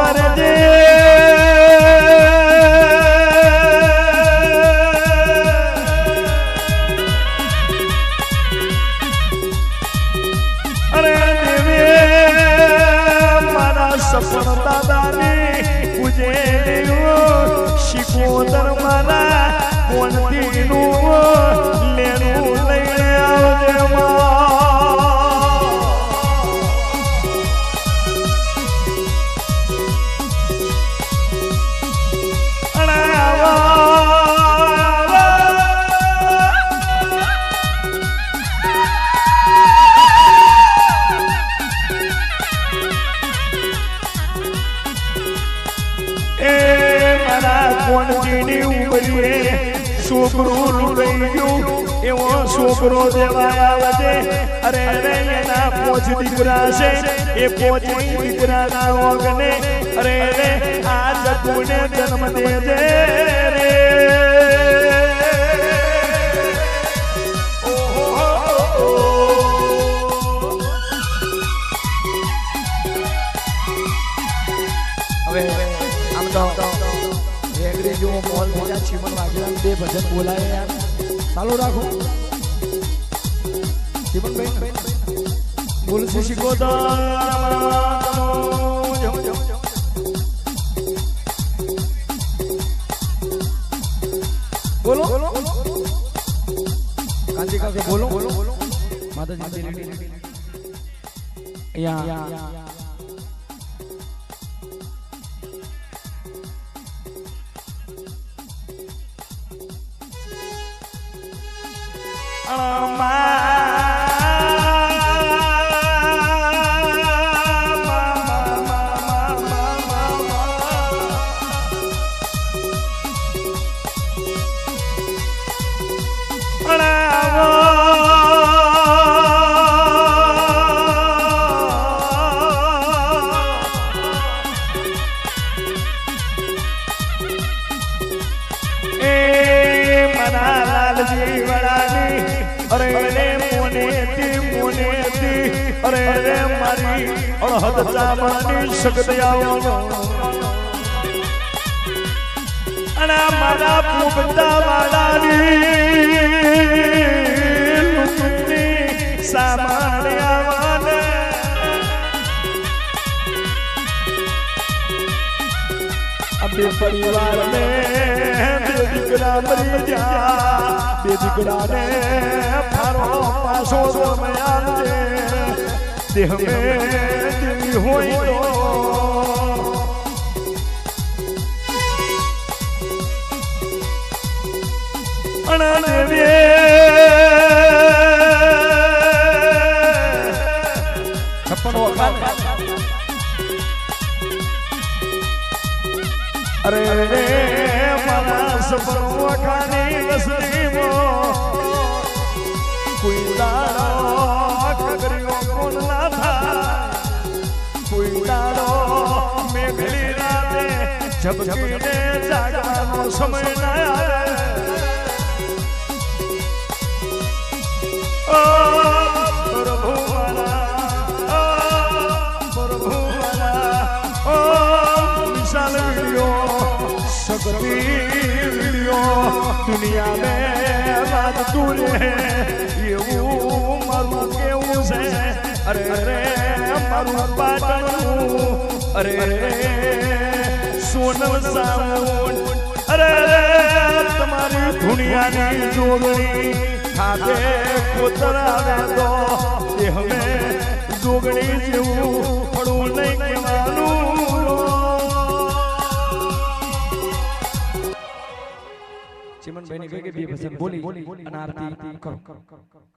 હવારે જે અરે દેવે મારા સપન દાદાની પૂજે શિકોતર મારા કોણતીનું લેનું લઈને આવજે છોકરું લઈ ગયું એવો છોકરો દેવા આવે અરે અરે એના પોચ દીકરા છે એ પોચ દીકરા ના ઓગને અરે રે આ જગુને જન્મ દેજે રે હવે આમ તો જો મોલ મોજા ચીમન વાગેલા બે ભજન બોલાય યાર ચાલુ રાખો ચીમનભાઈ બોલસી શિકોતર બોલો કાંતિ કાકે બોલો માતાજી અહીંયા અરે રે મારી અળહદ ચામડાની સગદયાઓ અને મારા પૂગતા વાળાની સામાન આવવાને અબે પરિવાર ને બે દીકરા મરી જા બે દીકરાને ફારો પાછો સમયાલજે देह में दिल होई तो अनदेवे छप्पन वखान अरे रे मारा सपन वखानी वसनी मो कोई दाड़ो कगरियो कोन ना था कोई दाड़ो मेघली राते झपकीने जागવાનો समय ना आवे ओ प्रभु वाला ओ विशाल वीडियो सकती वीडियो दुनिया में बात दूर है ये मारू केવું છે અરે રે મારું પાટણું અરે રે સોનલ સાઉન્ડ અરે રે તમારી દુનિયાની જોગણી ખાતે કોતરાવે તો એ હવે જોગણી જેવું પડવું નહીં કહેવાનું ચીમનભાઈ ને કહે કે બે ભજન બોલી અને આરતી કરો